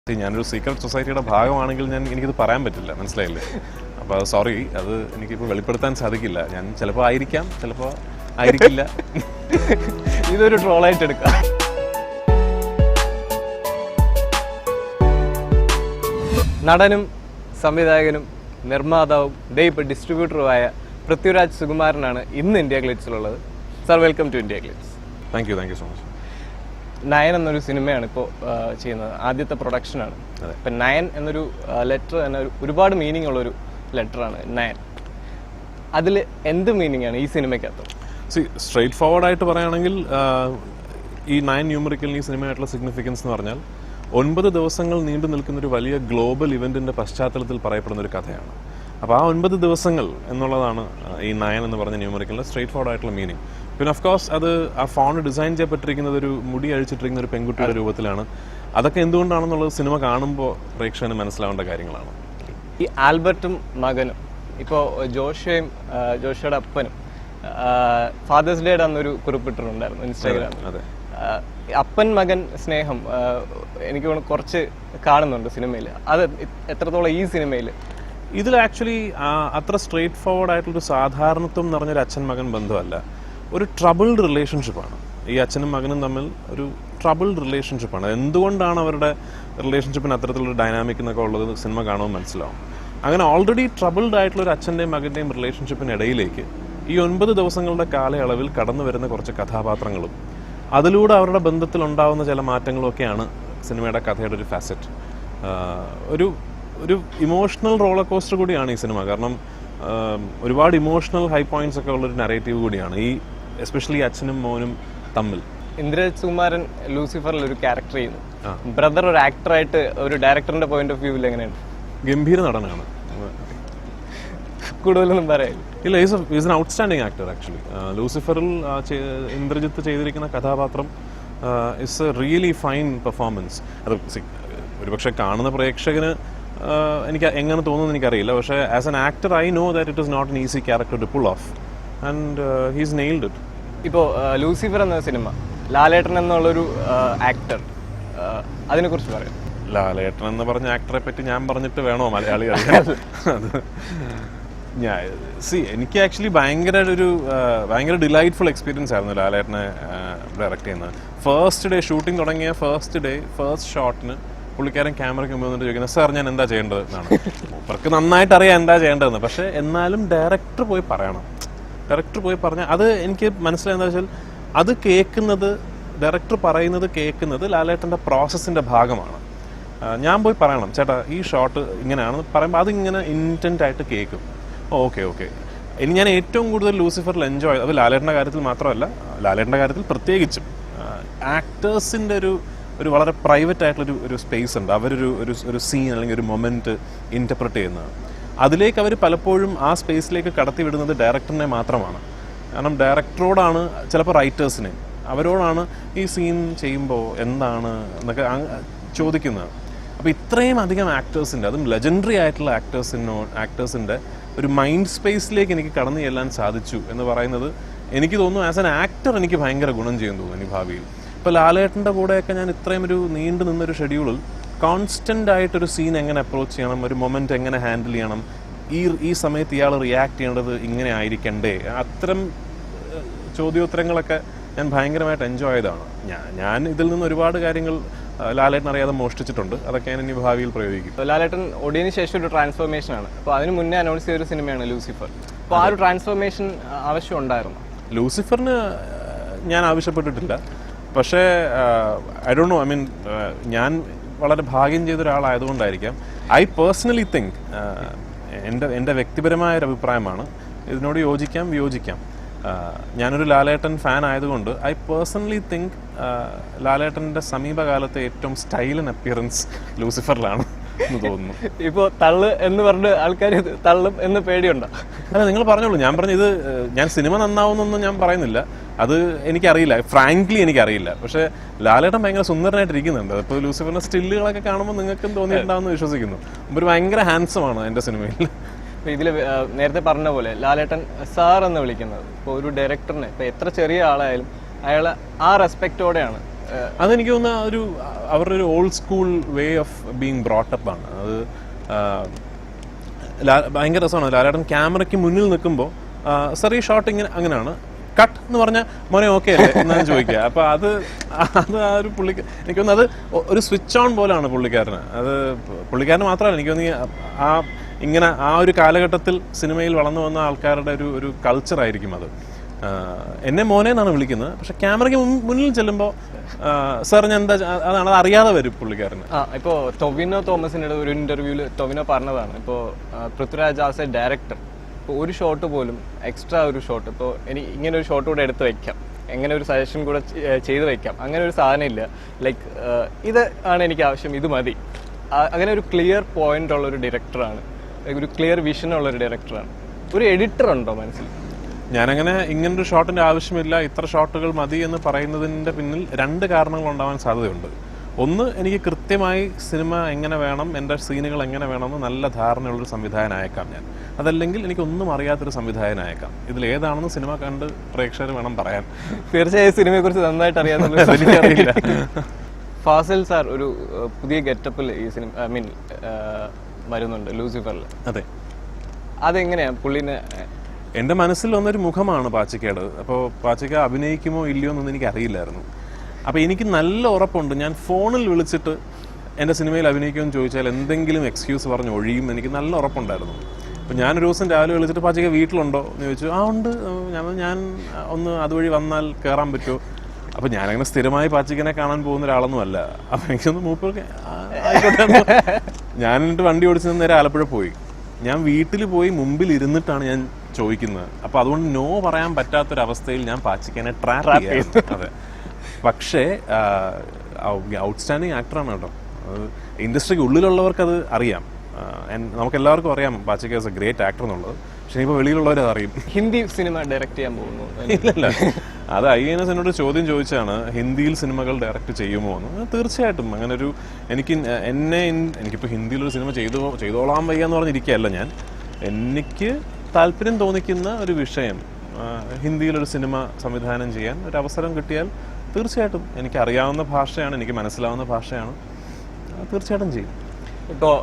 ഞാനൊരു സീക്രട്ട് സൊസൈറ്റിയുടെ ഭാഗമാണെങ്കിൽ എനിക്കിത് പറയാൻ പറ്റില്ല, മനസ്സിലായില്ലേ? അപ്പോൾ സോറി, അത് എനിക്കിപ്പോൾ വെളിപ്പെടുത്താൻ സാധിക്കില്ല. ഞാൻ ചിലപ്പോൾ ആയിരിക്കാം, ചിലപ്പോൾ ആയിരിക്കില്ല. ഇതൊരു ട്രോളായിട്ട് എടുക്കാം. നടനും സംവിധായകനും നിർമ്മാതാവും ഇപ്പോൾ ഡിസ്ട്രിബ്യൂട്ടറുമായ പൃഥ്വിരാജ് സുകുമാരനാണ് ഇന്ന് ഇന്ത്യ ഗ്ലിറ്റ്സിലുള്ളത്. Sir, welcome to India Glitz. Thank you so much. Nine എന്നൊരു സിനിമയാണ് ഇപ്പോൾ ചെയ്യുന്നത്, ആദ്യത്തെ പ്രൊഡക്ഷനാണ്. ഇപ്പം നയൻ എന്നൊരു ലെറ്റർ തന്നെ ഒരുപാട് മീനിങ് ഉള്ളൊരു ലെറ്ററാണ് നയൻ. അതിൽ എന്ത് മീനിങ് ആണ് ഈ സിനിമയ്ക്കകത്ത്? സ്ട്രെയിറ്റ് ഫോർവേഡ് ആയിട്ട് പറയുകയാണെങ്കിൽ ഈ 9 ന്യൂമറിക്കലിന് ഈ സിനിമയായിട്ടുള്ള സിഗ്നിഫിക്കൻസ് എന്ന് പറഞ്ഞാൽ 9 ദിവസങ്ങൾ നീണ്ടു നിൽക്കുന്ന ഒരു വലിയ ഗ്ലോബൽ ഇവന്റിന്റെ പശ്ചാത്തലത്തിൽ പറയപ്പെടുന്ന ഒരു കഥയാണ്. അപ്പോൾ ആ 9 ദിവസങ്ങൾ എന്നുള്ളതാണ് ഈ 9 എന്ന് പറഞ്ഞ ന്യൂമറിക്കലിന്റെ സ്ട്രെയിറ്റ് ഫോർവേഡ് ആയിട്ടുള്ള മീനിങ്. പിന്നെ ഓഫ് കോഴ്സ് അത് ആ ഫോണ്ട് ഡിസൈൻ ചെയ്യപ്പെട്ടിരിക്കുന്നത് ഒരു മുടി അഴിച്ചിട്ടിരിക്കുന്ന ഒരു പെൺകുട്ടിയുടെ രൂപത്തിലാണ്. അതൊക്കെ എന്തുകൊണ്ടാണെന്നുള്ളത് സിനിമ കാണുമ്പോൾ പ്രേക്ഷകന് മനസ്സിലാവേണ്ട കാര്യങ്ങളാണ്. ഈ ആൽബർട്ടും മകനും ഇപ്പോൾ ജോഷയുടെ അപ്പനും ഫാദേഴ്സ് ഡേയുടെ അന്നൊരു കുറിപ്പിട്ടിട്ടുണ്ടായിരുന്നു ഇൻസ്റ്റാഗ്രാമിൽ. അപ്പൻ മകൻ സ്നേഹം എനിക്ക് കുറച്ച് കാണുന്നുണ്ട് സിനിമയിൽ. അത് എത്രത്തോളം ഈ സിനിമയിൽ? ഇതിൽ ആക്ച്വലി അത്ര സ്ട്രെയിറ്റ് ഫോർവേഡ് ആയിട്ടുള്ളൊരു സാധാരണത്വം എന്ന് പറഞ്ഞൊരു അച്ഛൻ മകൻ ബന്ധമല്ല, ഒരു ട്രബിൾഡ് റിലേഷൻഷിപ്പാണ്. ഈ അച്ഛനും മകനും തമ്മിൽ ഒരു ട്രബിൾഡ് റിലേഷൻഷിപ്പാണ്. എന്തുകൊണ്ടാണ് അവരുടെ റിലേഷൻഷിപ്പിന് അത്തരത്തിലുള്ള ഡൈനാമിക് എന്നൊക്കെ ഉള്ളത് സിനിമ കാണുമ്പോൾ മനസ്സിലാവും. അങ്ങനെ ഓൾറെഡി ട്രബിൾഡ് ആയിട്ടുള്ള ഒരു അച്ഛൻ്റെയും മകൻ്റെയും റിലേഷൻഷിപ്പിനിടയിലേക്ക് ഈ 9 ദിവസങ്ങളുടെ കാലയളവിൽ കടന്നു വരുന്ന കുറച്ച് കഥാപാത്രങ്ങളും അതിലൂടെ അവരുടെ ബന്ധത്തിൽ ഉണ്ടാകുന്ന ചില മാറ്റങ്ങളും ഒക്കെയാണ് സിനിമയുടെ കഥയുടെ ഒരു ഫാസറ്റ്. ഒരു ഇമോഷണൽ റോളർ കോസ്റ്റർ കൂടിയാണ് ഈ സിനിമ. കാരണം ഒരുപാട് ഇമോഷണൽ ഹൈ പോയിന്റ്സ് ഒക്കെ ഉള്ളൊരു നറേറ്റീവ് കൂടിയാണ് ഈ എസ്പെഷ്യലി അച്ഛനും മോനും തമ്മിൽ. ഇന്ദ്രജിത് സുകുമാരൻ ലൂസിഫറിൽ ഒരു ക്യാരക്ടർ ചെയ്യുന്നു. ബ്രദർ ഒരു ആക്ടറായിട്ട് ഒരു ഡയറക്ടറിന്റെ പോയിന്റ് ഓഫ് വ്യൂവിൽ എങ്ങനെയാണ്? ഗംഭീര നടനാണ്, കൂടുതലൊന്നും പറയാം. ഇല്ല, is an outstanding actor actually. ലൂസിഫറിൽ ഇന്ദ്രജിത്ത് ചെയ്തിരിക്കുന്ന കഥാപാത്രം it's a really fine performance. അത് ഒരുപക്ഷെ കാണുന്ന പ്രേക്ഷകന് എനിക്ക് എങ്ങനെ തോന്നുന്നു എനിക്കറിയില്ല, പക്ഷേ as an actor I know that it is not an easy character to pull off and he's nailed it. ഇപ്പോൾ ലൂസിഫർ എന്ന സിനിമ, ലാലേട്ടൻ എന്നുള്ളൊരു ആക്ടർ, അതിനെക്കുറിച്ച് പറയാം. ലാലേട്ടൻ എന്ന് പറഞ്ഞ ആക്ടറെ പറ്റി ഞാൻ പറഞ്ഞിട്ട് വേണോ മലയാളി അറിയാൻ? എനിക്ക് ആക്ച്വലി ഭയങ്കര ഡിലൈറ്റ്ഫുൾ എക്സ്പീരിയൻസ് ആയിരുന്നു ലാലേട്ടനെ ഡയറക്റ്റ് ചെയ്യുന്നത്. ഫസ്റ്റ് ഡേ ഷൂട്ടിംഗ് തുടങ്ങിയ ഫസ്റ്റ് ഷോട്ടിന് പുള്ളിക്കാരൻ ക്യാമറയ്ക്ക് മുമ്പ് വന്നിട്ട് ചോദിക്കുന്നത്, സാർ ഞാൻ എന്താ ചെയ്യേണ്ടത് എന്നാണ്. അവർക്ക് നന്നായിട്ട് അറിയാം എന്താ ചെയ്യേണ്ടതെന്ന്, പക്ഷെ എന്നാലും ഡയറക്ടർ പോയി പറഞ്ഞാൽ അത് എനിക്ക് മനസ്സിലായെന്താ വെച്ചാൽ അത് ഡയറക്ടർ പറയുന്നത് കേൾക്കുന്നത് ലാലേട്ടൻ്റെ പ്രോസസ്സിൻ്റെ ഭാഗമാണ്. ഞാൻ പോയി പറയണം, ചേട്ടാ ഈ ഷോട്ട് ഇങ്ങനെയാണെന്ന് പറയുമ്പോൾ അതിങ്ങനെ ഇൻറ്റൻറ്റ് ആയിട്ട് കേൾക്കും. ഓക്കെ ഇനി ഞാൻ ഏറ്റവും കൂടുതൽ ലൂസിഫറിൽ എൻജോയ് അത് ലാലേട്ടൻ്റെ കാര്യത്തിൽ മാത്രമല്ല, ലാലേട്ടൻ്റെ കാര്യത്തിൽ പ്രത്യേകിച്ചും ആക്ടേഴ്സിൻ്റെ ഒരു വളരെ പ്രൈവറ്റ് ആയിട്ടുള്ളൊരു സ്പേസ് ഉണ്ട്. ഒരു സീൻ അല്ലെങ്കിൽ ഒരു മൊമെൻറ്റ് ഇൻ്റർപ്രറ്റ് ചെയ്യുന്നത്, അതിലേക്ക് അവർ പലപ്പോഴും ആ സ്പേസിലേക്ക് കടത്തി വിടുന്നത് ഡയറക്ടറിനെ മാത്രമാണ്. കാരണം ഡയറക്ടറോടാണ്, ചിലപ്പോൾ റൈറ്റേഴ്സിനെ, അവരോടാണ് ഈ സീൻ ചെയ്യുമ്പോൾ എന്താണ് എന്നൊക്കെ ചോദിക്കുന്നത്. അപ്പോൾ ഇത്രയും അധികം ആക്ടേഴ്സിൻ്റെ, അതും ലെജൻഡറി ആയിട്ടുള്ള ആക്ടേഴ്സിൻ്റെ ഒരു മൈൻഡ് സ്പേസിലേക്ക് എനിക്ക് കടന്നു ചെല്ലാൻ സാധിച്ചു എന്ന് പറയുന്നത് എനിക്ക് തോന്നുന്നു ആസ് എൻ ആക്ടർ എനിക്ക് ഭയങ്കര ഗുണം ചെയ്യും തോന്നുന്നു ഈ ഭാവിയിൽ. ഇപ്പോൾ ലാലേട്ടൻ്റെ കൂടെയൊക്കെ ഞാൻ ഇത്രയും ഒരു നീണ്ടു നിന്നൊരു ഷെഡ്യൂളിൽ കോൺസ്റ്റൻ്റ് ആയിട്ടൊരു സീൻ എങ്ങനെ അപ്രോച്ച് ചെയ്യണം, ഒരു മൊമെൻറ്റ് എങ്ങനെ ഹാൻഡിൽ ചെയ്യണം, ഈ സമയത്ത് ഇയാൾ റിയാക്ട് ചെയ്യേണ്ടത് ഇങ്ങനെ ആയിരിക്കണ്ടേ, അത്തരം ചോദ്യോത്തരങ്ങളൊക്കെ ഞാൻ ഭയങ്കരമായിട്ട് എൻജോയ് ചെയ്തതാണ്. ഞാൻ ഇതിൽ നിന്ന് ഒരുപാട് കാര്യങ്ങൾ ലാലേട്ടൻ അറിയാതെ മോഷ്ടിച്ചിട്ടുണ്ട്. അതൊക്കെ ഞാൻ ഇനി ഭാവിയിൽ പ്രയോഗിക്കും. ലാലേട്ടൻ ഒടിയതിന് ശേഷം ഒരു ട്രാൻസ്ഫോർമേഷൻ ആണ്. അപ്പോൾ അതിന് മുന്നേ അനൗൺസ് ചെയ്തൊരു സിനിമയാണ് ലൂസിഫർ. അപ്പോൾ ആ ഒരു ട്രാൻസ്ഫോർമേഷൻ ആവശ്യം ഉണ്ടായിരുന്നു? ലൂസിഫറിന് ഞാൻ ആവശ്യപ്പെട്ടിട്ടില്ല, പക്ഷേ I don't know, I mean ഞാൻ വളരെ ഭാഗ്യം ചെയ്ത ഒരാളായതുകൊണ്ടായിരിക്കാം. ഐ പേഴ്സണലി തിങ്ക്, എൻ്റെ വ്യക്തിപരമായ ഒരു അഭിപ്രായമാണ്, ഇതിനോട് യോജിക്കാം വിയോജിക്കാം. ഞാനൊരു ലാലേട്ടൻ ഫാൻ ആയതുകൊണ്ട് ഐ പേഴ്സണലി തിങ്ക് ലാലേട്ടൻ്റെ സമീപകാലത്തെ ഏറ്റവും സ്റ്റൈൽ ആൻഡ് അപ്പിയറൻസ് ലൂസിഫറിലാണ് എന്ന് തോന്നുന്നു. ഇപ്പോൾ തള്ളു എന്ന് പറഞ്ഞ് ആൾക്കാർ തള്ളും എന്ന് പേടിയുണ്ടോ? അല്ല, നിങ്ങൾ പറഞ്ഞോളൂ. ഞാൻ സിനിമ നന്നാവുന്നൊന്നും ഞാൻ പറയുന്നില്ല, അത് എനിക്കറിയില്ല, ഫ്രാങ്ക്ലി എനിക്കറിയില്ല. പക്ഷേ ലാലേട്ടൻ ഭയങ്കര സുന്ദരനായിട്ട് ഇരിക്കുന്നുണ്ട്. അപ്പോൾ ലൂസിഫറിൻ്റെ സ്റ്റില്ലുകളൊക്കെ കാണുമ്പോൾ നിങ്ങൾക്കും തോന്നിയിട്ടുണ്ടാവുമെന്ന് വിശ്വസിക്കുന്നു. ഒരു ഭയങ്കര ഹാൻഡ്സമാണ് എൻ്റെ സിനിമയിൽ. ഇതിൽ നേരത്തെ പറഞ്ഞ പോലെ ലാലേട്ടൻ സാർ എന്ന് വിളിക്കുന്നത് ഇപ്പോൾ ഒരു ഡയറക്ടറിനെ, ഇപ്പോൾ എത്ര ചെറിയ ആളായാലും അയാൾ ആ റെസ്പെക്റ്റോടെയാണ് അതെനിക്ക് തോന്നുന്ന അവരുടെ ഒരു old school way of being brought up ആണ് അത്. ഭയങ്കര രസമാണ്. ലാലേട്ടൻ ക്യാമറയ്ക്ക് മുന്നിൽ നിൽക്കുമ്പോൾ സാർ ഈ ഷോട്ട് അങ്ങനെയാണ്, കട്ട് എന്ന് പറഞ്ഞാൽ മോനെ ഓക്കെ അല്ലേ എന്നാണ് ചോദിക്കുക. അപ്പോൾ അത് ആ ഒരു എനിക്ക് തോന്നുന്നു അത് ഒരു സ്വിച്ച് ഓൺ പോലെയാണ് പുള്ളിക്കാരന്. അത് പുള്ളിക്കാരന് മാത്രമല്ല, എനിക്ക് തോന്നി ആ ഒരു കാലഘട്ടത്തിൽ സിനിമയിൽ വളർന്നു വന്ന ആൾക്കാരുടെ ഒരു കൾച്ചറായിരിക്കും അത്. എന്നെ മോനെ എന്നാണ് വിളിക്കുന്നത്, പക്ഷെ ക്യാമറയ്ക്ക് മുന്നിൽ ചെല്ലുമ്പോൾ സാർ ഞാൻ എന്താ അതാണ്, അത് അറിയാതെ വരും പുള്ളിക്കാരന്. ഇപ്പോൾ ടൊവിനോ തോമസിൻ്റെ ഒരു ഇന്റർവ്യൂവിൽ ടൊവിനോ പറഞ്ഞതാണ്, ഇപ്പോൾ പൃഥ്വിരാജ് ആസ് എ ഡയറക്ടർ ഇപ്പോൾ ഒരു ഷോട്ട് പോലും എക്സ്ട്രാ ഒരു ഷോട്ട്, ഇപ്പോൾ എനിക്ക് ഇങ്ങനെ ഒരു ഷോട്ട് കൂടെ എടുത്ത് വെക്കാം, എങ്ങനെ ഒരു സജഷൻ കൂടെ ചെയ്ത് വെക്കാം, അങ്ങനെ ഒരു സാധനം ഇല്ല. ലൈക്ക് ഇത് ആണ് എനിക്ക് ആവശ്യം, ഇത് മതി. അങ്ങനെ ഒരു ക്ലിയർ പോയിന്റ് ഉള്ള ഒരു ഡയറക്ടറാണ്, ഒരു ക്ലിയർ വിഷൻ ഉള്ള ഒരു ഡയറക്ടറാണ്. ഒരു എഡിറ്റർ ഉണ്ടോ മനസ്സിൽ? ഞാനങ്ങനെ ഇങ്ങനൊരു ഷോട്ടിൻ്റെ ആവശ്യമില്ല, ഇത്ര ഷോട്ടുകൾ മതി എന്ന് പറയുന്നതിൻ്റെ പിന്നിൽ 2 കാരണങ്ങൾ ഉണ്ടാവാൻ സാധ്യതയുണ്ട്. ഒന്ന്, എനിക്ക് കൃത്യമായി സിനിമ എങ്ങനെ വേണം, എൻ്റെ സീനുകൾ എങ്ങനെ വേണമെന്ന് നല്ല ധാരണയുള്ളൊരു സംവിധായകനായേക്കാം ഞാൻ. അതല്ലെങ്കിൽ എനിക്കൊന്നും അറിയാത്തൊരു സംവിധായകനായേക്കാം. ഇതിലേതാണെന്ന് സിനിമ കണ്ട് പ്രേക്ഷകർ വേണം പറയാൻ. തീർച്ചയായും സിനിമയെക്കുറിച്ച് നന്നായിട്ട് അറിയാവുന്ന ഫാസിൽ സാർ ഒരു പുതിയ ഗെറ്റപ്പിൽ ഈ സിനിമ വരുന്നുണ്ട് ലൂസിഫറിൽ. അതെ, അതെങ്ങനെയാണ് പുള്ളിനെ? എൻ്റെ മനസ്സിൽ വന്നൊരു മുഖമാണ് പാച്ചിക്കയുടെ. അപ്പോൾ പാച്ചിക്ക അഭിനയിക്കുമോ ഇല്ലയോ എന്നൊന്നും എനിക്ക് അറിയില്ലായിരുന്നു. അപ്പോൾ എനിക്ക് നല്ല ഉറപ്പുണ്ട്, ഞാൻ ഫോണിൽ വിളിച്ചിട്ട് എൻ്റെ സിനിമയിൽ അഭിനയിക്കുമെന്ന് ചോദിച്ചാൽ എന്തെങ്കിലും എക്സ്ക്യൂസ് പറഞ്ഞ് ഒഴിയും എനിക്ക് നല്ല ഉറപ്പുണ്ടായിരുന്നു. അപ്പോൾ ഞാനൊരു ദിവസം രാവിലെ വിളിച്ചിട്ട് പാച്ചിക്ക വീട്ടിലുണ്ടോ എന്ന് ചോദിച്ചു. ഉണ്ട്, ഞാൻ ഒന്ന് അതുവഴി വന്നാൽ കയറാൻ പറ്റുമോ? അപ്പോൾ ഞാനങ്ങനെ സ്ഥിരമായി പാച്ചിക്കനെ കാണാൻ പോകുന്ന ഒരാളൊന്നുമല്ല. അപ്പോൾ എനിക്കൊന്ന് മൂപ്പർക്ക് ആയിക്കോട്ടെ. ഞാൻ എന്നിട്ട് വണ്ടി ഓടിച്ച് നേരെ ആലപ്പുഴ പോയി. ഞാൻ വീട്ടിൽ പോയി മുമ്പിൽ ഇരുന്നിട്ടാണ് ഞാൻ ചോദിക്കുന്നത്. അപ്പോൾ അതുകൊണ്ട് നോ പറയാൻ പറ്റാത്തൊരവസ്ഥയിൽ ഞാൻ പാച്ചിക്കനെ ട്രാപ്പ് ചെയ്തു. അതെ, പക്ഷേ ഔട്ട്സ്റ്റാൻഡിങ് ആക്ടറാണ് കേട്ടോ. ഇൻഡസ്ട്രിക്ക് ഉള്ളിലുള്ളവർക്ക് അത് അറിയാം, നമുക്കെല്ലാവർക്കും അറിയാം പാച്ചിക്ക ഈസ് എ ഗ്രേറ്റ് ആക്ടർ എന്നുള്ളത്. പക്ഷേ ഇപ്പോൾ വെളിയിലുള്ളവരത് അറിയും. ഹിന്ദി സിനിമ ഡയറക്റ്റ് ചെയ്യാൻ പോകുന്നു? ഇല്ലല്ല, അത് IANS എന്നോട് ചോദ്യം ചോദിച്ചാണ് ഹിന്ദിയിൽ സിനിമകൾ ഡയറക്റ്റ് ചെയ്യുമോ എന്ന്. തീർച്ചയായിട്ടും അങ്ങനെ ഒരു എനിക്കിപ്പോൾ ഹിന്ദിയിലൊരു സിനിമ ചെയ്തോളാൻ വയ്യ എന്ന് പറഞ്ഞിരിക്കുകയല്ല ഞാൻ. എനിക്ക് താല്പര്യം തോന്നിക്കുന്ന ഒരു വിഷയം ഹിന്ദിയിലൊരു സിനിമ സംവിധാനം ചെയ്യാൻ ഒരു അവസരം കിട്ടിയാൽ തീർച്ചയായിട്ടും എനിക്കറിയാവുന്ന ഭാഷയാണ്, എനിക്ക് മനസ്സിലാവുന്ന ഭാഷയാണ്, തീർച്ചയായിട്ടും ചെയ്യും. ഇപ്പോൾ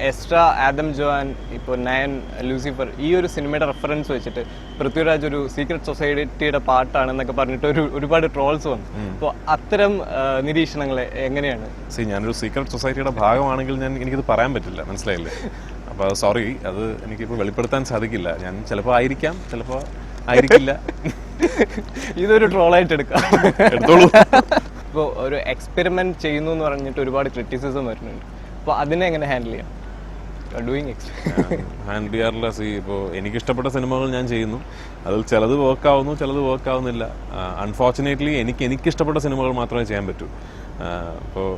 എസ്ട്ര, ആദം ജോൻ, ഇപ്പോൾ നയൻ, ലൂസിഫർ, ഈ ഒരു സിനിമയുടെ റെഫറൻസ് വെച്ചിട്ട് പൃഥ്വിരാജ് ഒരു സീക്രട്ട് സൊസൈറ്റിയുടെ പാട്ടാണെന്നൊക്കെ പറഞ്ഞിട്ട് ഒരുപാട് ട്രോൾസ് വന്നു. അപ്പോൾ അത്തരം നിരീക്ഷണങ്ങൾ എങ്ങനെയാണ്? ഞാനൊരു സീക്രട്ട് സൊസൈറ്റിയുടെ ഭാഗമാണെങ്കിൽ എനിക്കിത് പറയാൻ പറ്റില്ല, മനസ്സിലായില്ലേ? അപ്പോൾ സോറി, അത് എനിക്കിപ്പോൾ വെളിപ്പെടുത്താൻ സാധിക്കില്ല. ഞാൻ ചിലപ്പോൾ ആയിരിക്കാം, ചിലപ്പോൾ ആയിരിക്കില്ല. ഇതൊരു ട്രോളായിട്ട് എടുക്കാം, എടുത്തോളൂ. ഇപ്പോൾ ഒരു എക്സ്പെരിമെന്റ് ചെയ്യുന്നു എന്ന് പറഞ്ഞിട്ട് ഒരുപാട് ക്രിറ്റിസിസം വരുന്നുണ്ട്. അപ്പോൾ അതിനെ എങ്ങനെ ഹാൻഡിൽ ചെയ്യാം? ഹാൻഡിൽ ചെയ്യാറില്ല. ഇപ്പോൾ എനിക്കിഷ്ടപ്പെട്ട സിനിമകൾ ഞാൻ ചെയ്യുന്നു, അതിൽ ചിലത് വർക്കാവുന്നു, ചിലത് വർക്കാവുന്നില്ല. അൺഫോർച്ചുനേറ്റ്ലി എനിക്കിഷ്ടപ്പെട്ട സിനിമകൾ മാത്രമേ ചെയ്യാൻ പറ്റൂ. ഇപ്പോൾ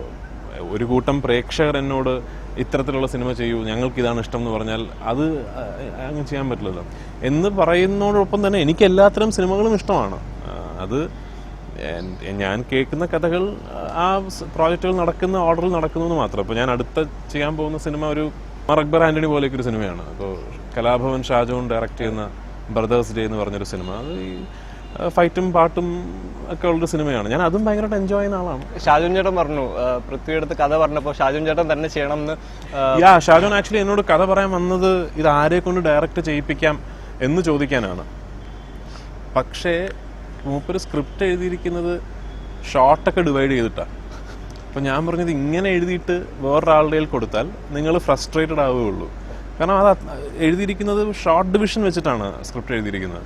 ഒരു കൂട്ടം പ്രേക്ഷകർ എന്നോട് ഇത്തരത്തിലുള്ള സിനിമ ചെയ്യൂ, ഞങ്ങൾക്ക് ഇതാണ് ഇഷ്ടം എന്ന് പറഞ്ഞാൽ അത് അങ്ങനെ ചെയ്യാൻ പറ്റില്ലല്ലോ. എന്ന് പറയുന്നതോടൊപ്പം തന്നെ എനിക്ക് എല്ലാത്തരം സിനിമകളും ഇഷ്ടമാണ്. അത് ഞാൻ കേൾക്കുന്ന കഥകൾ ആ പ്രോജക്റ്റുകൾ നടക്കുന്ന ഓർഡറിൽ നടക്കുന്നു എന്ന് മാത്രം. ഇപ്പോൾ ഞാൻ അടുത്ത ചെയ്യാൻ പോകുന്ന സിനിമ ഒരു അക്ബർ ആന്റണി പോലെയൊക്കെ ഒരു സിനിമയാണ്. അപ്പോൾ കലാഭവൻ ഷാജോൺ ഡയറക്റ്റ് ചെയ്യുന്ന ബ്രദേഴ്സ് ഡേ എന്ന് പറഞ്ഞൊരു സിനിമ. അത് ഈ ഫൈറ്റും പാട്ടും ഒക്കെ ഉള്ളൊരു സിനിമയാണ്. ഞാൻ അതും ഭയങ്കരമായിട്ട് എൻജോയ് ചെയ്യുന്ന ആളാണ്. ഷാജോൻ ചേട്ടൻ പറഞ്ഞു, പൃഥ്വിയുടെ അടുത്ത് കഥ പറഞ്ഞപ്പോൾ ഷാജോൻ ചേട്ടൻ തന്നെ ചെയ്യണം എന്ന്. ഷാജോൻ ആക്ച്വലി എന്നോട് കഥ പറയാൻ വന്നത് ഇത് ആരെ കൊണ്ട് ഡയറക്റ്റ് ചെയ്യിപ്പിക്കാം എന്ന് ചോദിക്കാനാണ്. പക്ഷേ മൂപ്പര് സ്ക്രിപ്റ്റ് എഴുതിയിരിക്കുന്നത് ഷോർട്ടൊക്കെ ഡിവൈഡ് ചെയ്തിട്ടാണ്. അപ്പോൾ ഞാൻ പറഞ്ഞത് ഇങ്ങനെ എഴുതിയിട്ട് വേറൊരാളുടെ കയ്യിൽ കൊടുത്താൽ നിങ്ങൾ ഫ്രസ്ട്രേറ്റഡ് ആവുകയുള്ളൂ. കാരണം അത് എഴുതിയിരിക്കുന്നത് ഷോർട്ട് ഡിവിഷൻ വെച്ചിട്ടാണ് സ്ക്രിപ്റ്റ് എഴുതിയിരിക്കുന്നത്.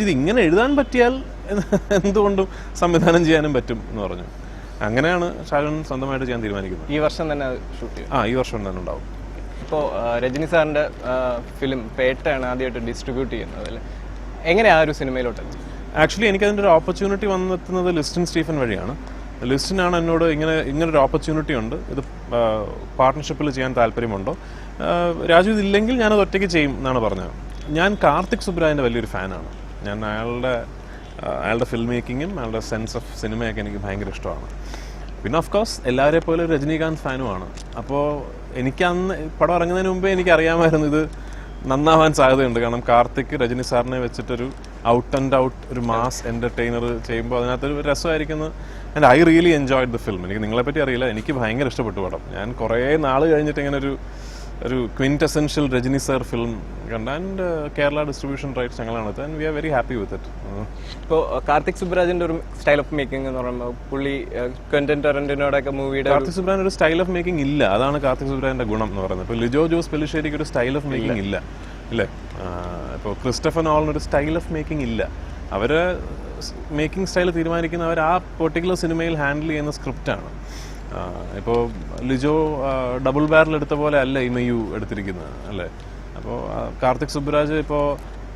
ഇത് ഇങ്ങനെ എഴുതാൻ പറ്റിയാൽ എന്തുകൊണ്ടും സംവിധാനം ചെയ്യാനും പറ്റും എന്ന് പറഞ്ഞു. അങ്ങനെയാണ് ഷാജോൻ സ്വന്തമായിട്ട് ചെയ്യാൻ തീരുമാനിക്കുന്നത്. ഈ വർഷം തന്നെ ഷൂട്ട് ചെയ്യും? ഈ വർഷം തന്നെ ഉണ്ടാവും. ഇപ്പോൾ രജനി സാറിൻ്റെ ഫിലിം പേട്ടയാണ് ആദ്യമായിട്ട് ഡിസ്ട്രിബ്യൂട്ട് ചെയ്യുന്നത് അല്ലേ? എങ്ങനെയാണ് ആ ഒരു സിനിമയിലോട്ട്? ആക്ച്വലി എനിക്കതിൻ്റെ ഒരു ഓപ്പർച്യൂണിറ്റി വന്നെത്തുന്നത് ലിസ്റ്റിൻ സ്റ്റീഫൻ വഴിയാണ്. ലിസ്റ്റിനാണ് എന്നോട് ഇങ്ങനൊരു ഓപ്പർച്യൂണിറ്റി ഉണ്ട്, ഇത് പാർട്ട്ണർഷിപ്പിൽ ചെയ്യാൻ താല്പര്യമുണ്ടോ, രാജു ഇതില്ലെങ്കിൽ ഞാനത് ഒറ്റയ്ക്ക് ചെയ്യും എന്നാണ് പറഞ്ഞത്. ഞാൻ കാർത്തിക് സുബ്രാജിൻ്റെ വലിയൊരു ഫാനാണ്. ഞാൻ അയാളുടെ ഫിലിം മേക്കിങ്ങും അയാളുടെ സെൻസ് ഓഫ് സിനിമയൊക്കെ എനിക്ക് ഭയങ്കര ഇഷ്ടമാണ്. പിന്നെ ഓഫ് കോഴ്സ് എല്ലാവരെ പോലെ രജനീകാന്ത് ഫാനുമാണ്. അപ്പോൾ എനിക്ക് അന്ന് പടം ഇറങ്ങുന്നതിന് മുമ്പേ എനിക്കറിയാമായിരുന്നു ഇത് നന്നാവാൻ സാധ്യതയുണ്ട്. കാരണം കാർത്തിക് രജനി സാറിനെ വെച്ചിട്ടൊരു ഔട്ട് ആൻഡ് ഔട്ട് ഒരു മാസ് എൻ്റർടൈനർ ചെയ്യുമ്പോൾ അതിനകത്തൊരു രസമായിരിക്കുന്നത്. And I really enjoyed the film. എനിക്ക് നിങ്ങളെപ്പറ്റി അറിയില്ല, എനിക്ക് ഭയങ്കര ഇഷ്ടപ്പെട്ടു പടം. ഞാൻ കുറേ നാൾ കഴിഞ്ഞിട്ട് ഇങ്ങനെ ഒരു ക്വിൻറ്റസെൻഷ്യൽ രജനി സാർ ഫിലിം കണ്ട. ആൻഡ് കേരള ഡിസ്ട്രിബ്യൂഷൻ റൈറ്റ്സ് ഞങ്ങളാണ്. And we are very happy with it. ഇപ്പോൾ കാർത്തിക് സുബ്രാജിന്റെ ഒരു സ്റ്റൈൽ ഓഫ് മേക്കിംഗ് എന്ന് പറയുമ്പോൾ പുള്ളി ക്വന്റൻ ടൊറന്റിനോടൊക്കെ മൂവിയുടെ കാർത്തിക് സുബ്രാൻ ഒരു സ്റ്റൈൽ ഓഫ് മേക്കിംഗ് ഇല്ല. അതാണ് കാർത്തിക് സുബ്രാന്റെ ഗുണം എന്ന് പറയുന്നത്. ഇപ്പോൾ ലിജോ ജോസ് പെല്ലിശ്ശേരിക്ക് ഒരു സ്റ്റൈൽ ഓഫ് മേക്കിംഗ് ഇല്ല, ഇല്ലേ? ഇപ്പോൾ ക്രിസ്റ്റഫർ നോളനൊരു സ്റ്റൈൽ ഓഫ് മേക്കിംഗ് ഇല്ല. അവര് മേക്കിംഗ് സ്റ്റൈൽ തീരുമാനിക്കുന്ന അവർ ആ പെർട്ടിക്കുലർ സിനിമയിൽ ഹാൻഡിൽ ചെയ്യുന്ന സ്ക്രിപ്റ്റാണ്. ഇപ്പോൾ ലിജോ ഡബിൾ ബാരൽ എടുത്ത പോലെ അല്ല ഇമയു എടുത്തിരിക്കുന്നത്, അല്ലേ? അപ്പോൾ കാർത്തിക് സുബ്രാജ് ഇപ്പോൾ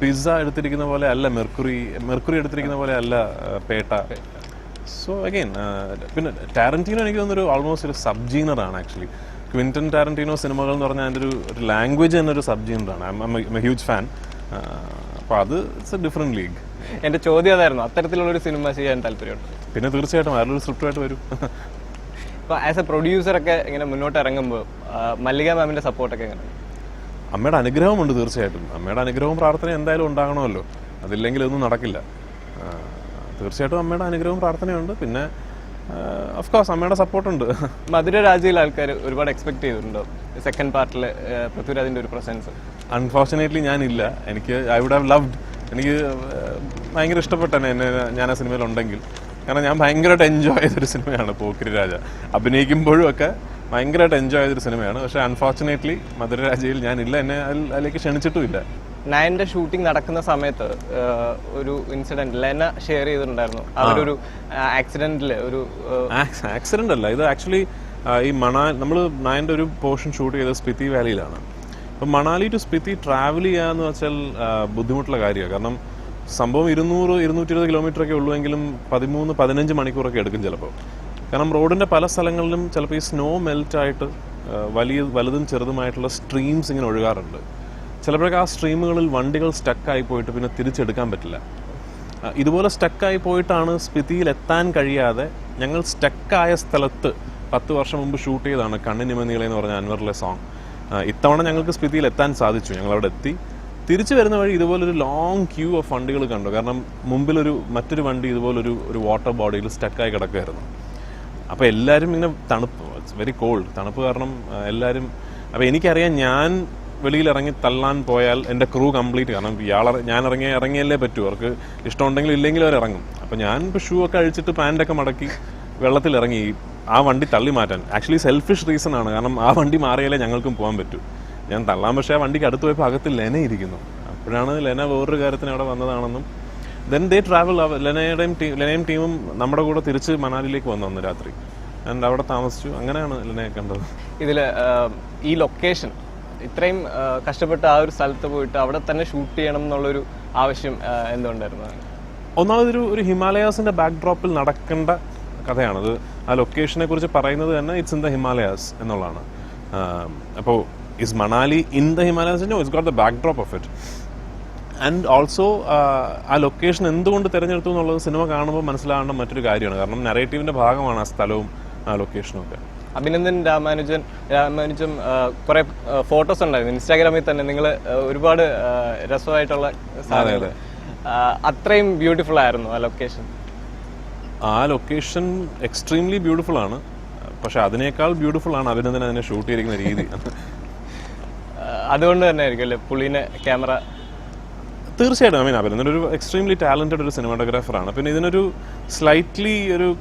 പിസ്സ എടുത്തിരിക്കുന്ന പോലെ അല്ല മെർക്കുറി എടുത്തിരിക്കുന്ന പോലെ അല്ല പേട്ട. സോ അഗെയിൻ പിന്നെ ടാരന്റീനോ എനിക്ക് തോന്നുന്നൊരു ഓൾമോസ്റ്റ് ഒരു സബ് ജീനറാണ് ആക്ച്വലി. ക്വിന്റൻ ടാരന്റീനോ സിനിമകൾ എന്ന് പറഞ്ഞാൽ അതിൻ്റെ ഒരു ലാംഗ്വേജ് തന്നെ ഒരു സബ് ജീനറാണ്. I am a huge fan. അപ്പോൾ അത് ഇറ്റ്സ് എ ഡിഫറെൻറ്റ് ലീഗ്. എൻ്റെ ചോദ്യം അതായിരുന്നു, അത്തരത്തിലുള്ളൊരു സിനിമ ചെയ്യാൻ താല്പര്യമുണ്ട്? പിന്നെ തീർച്ചയായിട്ടും അതിലൊരു സ്ക്രിപ്റ്റുമായിട്ട് വരും. ഇപ്പോൾ ആസ് എ പ്രൊഡ്യൂസറൊക്കെ ഇങ്ങനെ മുന്നോട്ട് ഇറങ്ങുമ്പോൾ മല്ലിക മാമിൻ്റെ സപ്പോർട്ടൊക്കെ എങ്ങനെ? അമ്മയുടെ അനുഗ്രഹമുണ്ട് തീർച്ചയായിട്ടും. അമ്മയുടെ അനുഗ്രഹവും പ്രാർത്ഥന എന്തായാലും ഉണ്ടാകണമല്ലോ, അതില്ലെങ്കിൽ ഒന്നും നടക്കില്ല. തീർച്ചയായിട്ടും അമ്മയുടെ അനുഗ്രഹവും പ്രാർത്ഥനയുണ്ട്. പിന്നെ ഓഫ് കോഴ്സ് അമ്മയുടെ സപ്പോർട്ടുണ്ട്. മധുര രാജയിൽ ആൾക്കാർ ഒരുപാട് എക്സ്പെക്ട് ചെയ്തിട്ടുണ്ടോ സെക്കൻഡ് പാർട്ടിൽ പൃഥ്വിരാജിൻ്റെ ഒരു പ്രസൻസ്? അൺഫോർച്ചുനേറ്റ്ലി ഞാനില്ല. I would have loved. എനിക്ക് ഭയങ്കര ഇഷ്ടപ്പെട്ടെന്നെ ഞാൻ ആ സിനിമയിൽ ഉണ്ടെങ്കിൽ. കാരണം ഞാൻ ഭയങ്കരമായിട്ട് എൻജോയ് ചെയ്തൊരു സിനിമയാണ് പോക്കിരി രാജ. അഭിനയിക്കുമ്പോഴും ഒക്കെ ഭയങ്കരമായിട്ട് എൻജോയ് ചെയ്തൊരു സിനിമയാണ്. പക്ഷേ അൺഫോർച്ചുനേറ്റ്ലി മധുര രാജയിൽ ഞാനില്ല. എന്നെ അതിലേക്ക് ക്ഷണിച്ചിട്ടുമില്ല. നയൻ്റെ ഷൂട്ടിംഗ് നടക്കുന്ന സമയത്ത് ഒരു ഇൻസിഡന്റ് ലെന ഷെയർ ചെയ്തിട്ടുണ്ടായിരുന്നു. അവരൊരു ആക്സിഡന്റിൽ ആക്സിഡന്റ് അല്ല ഇത് ആക്ച്വലി. ഈ നമ്മൾ നയൻ്റെ ഒരു പോർഷൻ ഷൂട്ട് ചെയ്തത് സ്പിതി വാലിയിലാണ്. അപ്പം മണാലി ടു സ്പിതി ട്രാവൽ ചെയ്യാന്ന് വെച്ചാൽ ബുദ്ധിമുട്ടുള്ള കാര്യമാണ്. കാരണം സംഭവം 200-220 കിലോമീറ്ററൊക്കെ ഉള്ളുവെങ്കിലും 13-15 മണിക്കൂറൊക്കെ എടുക്കും ചിലപ്പോൾ. കാരണം റോഡിൻ്റെ പല സ്ഥലങ്ങളിലും ചിലപ്പോൾ ഈ സ്നോ മെൽറ്റായിട്ട് വലുതും ചെറുതുമായിട്ടുള്ള സ്ട്രീംസ് ഇങ്ങനെ ഒഴുകാറുണ്ട്. ചിലപ്പോഴൊക്കെ ആ സ്ട്രീമുകളിൽ വണ്ടികൾ സ്റ്റക്കായി പോയിട്ട് പിന്നെ തിരിച്ചെടുക്കാൻ പറ്റില്ല. ഇതുപോലെ സ്റ്റക്കായി പോയിട്ടാണ് സ്പിതിയിൽ എത്താൻ കഴിയാതെ ഞങ്ങൾ സ്റ്റക്കായ സ്ഥലത്ത് 10 വർഷം മുമ്പ് ഷൂട്ട് ചെയ്തതാണ് കണ്ണിനിമനീളെ എന്ന് പറഞ്ഞ അൻവറിലെ സോങ്. ഇത്തവണ ഞങ്ങൾക്ക് സ്പിതിയിൽ എത്താൻ സാധിച്ചു. ഞങ്ങളവിടെ എത്തി. തിരിച്ചു വരുന്ന വഴി ഇതുപോലൊരു ലോങ് ക്യൂ ഓഫ് വണ്ടികൾ കണ്ടു. കാരണം മറ്റൊരു വണ്ടി ഇതുപോലൊരു വാട്ടർ ബോഡിയിൽ സ്റ്റക്കായി കിടക്കുമായിരുന്നു. അപ്പോൾ എല്ലാവരും ഇങ്ങനെ തണുപ്പ്, ഇറ്റ്സ് വെരി കോൾഡ്, തണുപ്പ് കാരണം എല്ലാവരും. അപ്പോൾ എനിക്കറിയാം ഞാൻ വെളിയിൽ ഇറങ്ങി തള്ളാൻ പോയാൽ എൻ്റെ ക്രൂ കംപ്ലീറ്റ്, കാരണം ഞാൻ ഇറങ്ങിയല്ലേ പറ്റൂ. അവർക്ക് ഇഷ്ടമുണ്ടെങ്കിലും ഇല്ലെങ്കിലും അവർ ഇറങ്ങും. അപ്പോൾ ഞാൻ ഇപ്പോൾ ഷൂ ഒക്കെ അഴിച്ചിട്ട് പാൻറ്റൊക്കെ മടക്കി വെള്ളത്തിൽ ഇറങ്ങി ആ വണ്ടി തള്ളി മാറ്റാൻ. ആക്ച്വലി സെൽഫിഷ് റീസൺ ആണ്. കാരണം ആ വണ്ടി മാറിയാലേ ഞങ്ങൾക്കും പോകാൻ പറ്റൂ. ഞാൻ തള്ളാൻ, പക്ഷേ ആ വണ്ടിക്ക് അടുത്ത് പോയപ്പോൾ അകത്ത് ലെന ഇരിക്കുന്നു. അപ്പോഴാണ് ലെന വേറൊരു കാര്യത്തിന് അവിടെ വന്നതാണെന്നും. Then they travel. ലെനയും ടീമും നമ്മുടെ കൂടെ തിരിച്ച് മണാലിയിലേക്ക് വന്നു അന്ന് രാത്രി. ആൻഡ് അവിടെ താമസിച്ചു. അങ്ങനെയാണ് ലെനയെ കണ്ടത്. ഇതിൽ ഈ ലൊക്കേഷൻ ഇത്രയും കഷ്ടപ്പെട്ട് ആ ഒരു സ്ഥലത്ത് പോയിട്ട് അവിടെ തന്നെ ഷൂട്ട് ചെയ്യണം എന്നുള്ളൊരു ആവശ്യം എന്തുകൊണ്ടായിരുന്നു? ഒന്നാമതൊരു ഹിമാലയാസിൻ്റെ ബാക്ക്ഡ്രോപ്പിൽ നടക്കേണ്ട കഥയാണത്. ആ ലൊക്കേഷനെ കുറിച്ച് പറയുന്നത് തന്നെ ഇറ്റ്സ് ഇൻ ദ ഹിമാലയാസ് എന്നുള്ളതാണ്. അപ്പോൾ is Manali in the Himalayas? No, it's got the backdrop of it. And also ആ ലൊക്കേഷൻ എന്തുകൊണ്ട് തിരഞ്ഞെടുത്തു എന്നുള്ളത് സിനിമ കാണുമ്പോൾ മനസ്സിലാവേണ്ട മറ്റൊരു കാര്യമാണ്. കാരണം നറേറ്റീവിൻ്റെ ഭാഗമാണ് ആ സ്ഥലവും ആ ലൊക്കേഷനും ഒക്കെ. അഭിനന്ദൻ രാമാനുജം കുറെ ഫോട്ടോസ് ഉണ്ടായിരുന്നു ഇൻസ്റ്റാഗ്രാമിൽ തന്നെ. നിങ്ങൾ ഒരുപാട് രസമായിട്ടുള്ള സാധനങ്ങൾ, അത്രയും ബ്യൂട്ടിഫുൾ ആയിരുന്നു ആ ലൊക്കേഷൻ. ആ ലൊക്കേഷൻ എക്സ്ട്രീംലി ബ്യൂട്ടിഫുൾ ആണ്. പക്ഷെ അതിനേക്കാൾ ബ്യൂട്ടിഫുൾ ആണ് അഭിനന്ദൻ അതിനെ ഷൂട്ട് ചെയ്തിരിക്കുന്ന രീതി. അതുകൊണ്ട് തന്നെ ആയിരിക്കും അല്ലേ പുള്ളീനെ ക്യാമറ? തീർച്ചയായിട്ടും. അഭിനന്ദൻ ഒരു എക്സ്ട്രീംലി ടാലന്റഡ് ഒരു സിനിമാറ്റോഗ്രാഫറാണ്. പിന്നെ ഇതിനൊരു സ്ലൈറ്റ്ലി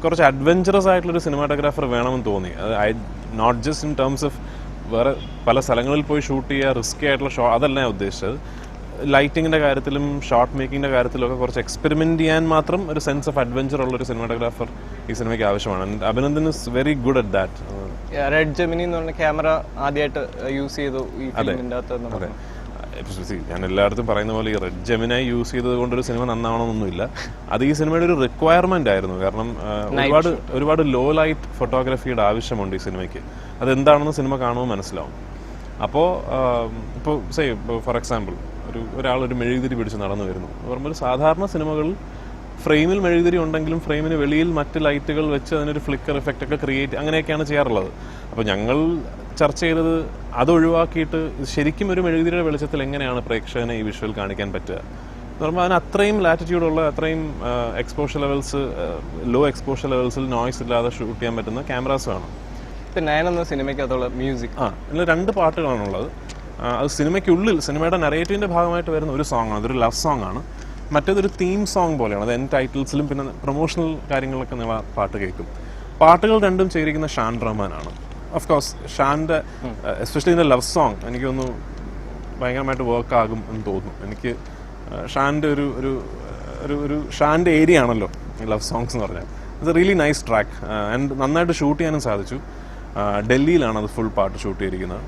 കുറച്ച് അഡ്വഞ്ചറസ് ആയിട്ടുള്ളൊരു സിനിമാറ്റോഗ്രാഫർ വേണമെന്ന് തോന്നി. അത് not just in terms of വേറെ പല സ്ഥലങ്ങളിൽ പോയി ഷൂട്ട് ചെയ്യുക, റിസ്കി ആയിട്ടുള്ള അതല്ല ഞാൻ ഉദ്ദേശിച്ചത്. ലൈറ്റിങ്ങിൻ്റെ കാര്യത്തിലും ഷോട്ട് മേക്കിങ്ങിൻ്റെ കാര്യത്തിലും ഒക്കെ കുറച്ച് എക്സ്പെരിമെൻറ്റ് ചെയ്യാൻ മാത്രം ഒരു സെൻസ് ഓഫ് അഡ്വഞ്ചർ ഉള്ളൊരു സിനിമാറ്റോഗ്രാഫർ ഈ സിനിമയ്ക്ക് ആവശ്യമാണ്. Abhinandan is very good at that. Red Gemini എന്ന് പറഞ്ഞ ക്യാമറ ആദ്യമായിട്ട് യൂസ് ചെയ്തു ഈ ഫിലിമിൻ്റെ അകത്ത്. അതെ, ഞാൻ എല്ലായിടത്തും പറയുന്ന പോലെ ഈ റെഡ് ജെമിനായി യൂസ് ചെയ്തത് കൊണ്ടൊരു സിനിമ നന്നാവണമെന്നൊന്നുമില്ല. അത് ഈ സിനിമയുടെ ഒരു റിക്വയർമെൻ്റ് ആയിരുന്നു. കാരണം ഒരുപാട് ലോ ലൈറ്റ് ഫോട്ടോഗ്രാഫിയുടെ ആവശ്യമുണ്ട് ഈ സിനിമയ്ക്ക്. അതെന്താണെന്ന് സിനിമ കാണുമ്പോൾ മനസ്സിലാവും. അപ്പോൾ ഫോർ എക്സാമ്പിൾ ഒരാളൊരു മെഴുകുതിരി പിടിച്ച് നടന്നു വരുന്നു പറയുമ്പോൾ സാധാരണ സിനിമകളിൽ ഫ്രെയിമിൽ മെഴുകുതിരി ഉണ്ടെങ്കിലും ഫ്രെയിമിന് വെളിയിൽ മറ്റ് ലൈറ്റുകൾ വെച്ച് അതിനൊരു ഫ്ലിക്കർ എഫക്റ്റ് ഒക്കെ ക്രിയേറ്റ് അങ്ങനെയൊക്കെയാണ് ചെയ്യാറുള്ളത്. അപ്പോൾ ഞങ്ങൾ ചർച്ച ചെയ്തത് അത് ഒഴിവാക്കിയിട്ട് ശരിക്കും ഒരു മെഴുകുതിരിയുടെ വെളിച്ചത്തിൽ എങ്ങനെയാണ് പ്രേക്ഷകനെ ഈ വിഷ്വൽ കാണിക്കാൻ പറ്റുക എന്ന് പറയുമ്പോൾ അതിന് അത്രയും ലാറ്റിറ്റ്യൂഡുള്ള അത്രയും എക്സ്പോഷർ ലെവൽസ് ലോ എക്സ്പോഷർ ലെവൽസിൽ നോയ്സ് ഇല്ലാതെ ഷൂട്ട് ചെയ്യാൻ പറ്റുന്ന ക്യാമറാസ് വേണം. ഇപ്പം നയൻ എന്ന സിനിമയ്ക്കകത്തുള്ള മ്യൂസിക് ഇതിൽ 2 പാട്ടുകളാണുള്ളത്. അത് സിനിമയ്ക്കുള്ളിൽ സിനിമയുടെ നറേറ്റീവിൻ്റെ ഭാഗമായിട്ട് വരുന്ന ഒരു സോങ്ങാണ്, അതൊരു ലവ് സോങ് ആണ്. മറ്റേതൊരു തീം സോങ് പോലെയാണ്, അത് എൻ ടൈറ്റിൽസിലും പിന്നെ പ്രൊമോഷണൽ കാര്യങ്ങളൊക്കെ നിങ്ങൾ പാട്ട് കേൾക്കും. പാട്ടുകൾ രണ്ടും ചെയ്തിരിക്കുന്ന ഷാൻ റഹ്മാനാണ്. ഓഫ് കോഴ്സ് ഷാൻ്റെ എസ്പെഷ്യലി ഇതിൻ്റെ ലവ് സോങ് എനിക്കൊന്ന് ഭയങ്കരമായിട്ട് വർക്ക് ആകും എന്ന് തോന്നുന്നു. എനിക്ക് ഷാൻ്റെ ഒരു ഷാൻ്റെ ഏരിയ ആണല്ലോ ഈ ലവ് സോങ്സ് എന്ന് പറഞ്ഞാൽ. It's a really nice track and നന്നായിട്ട് ഷൂട്ട് ചെയ്യാനും സാധിച്ചു. ഡൽഹിയിലാണ് അത് ഫുൾ പാട്ട് ഷൂട്ട് ചെയ്തിരിക്കുന്നത്.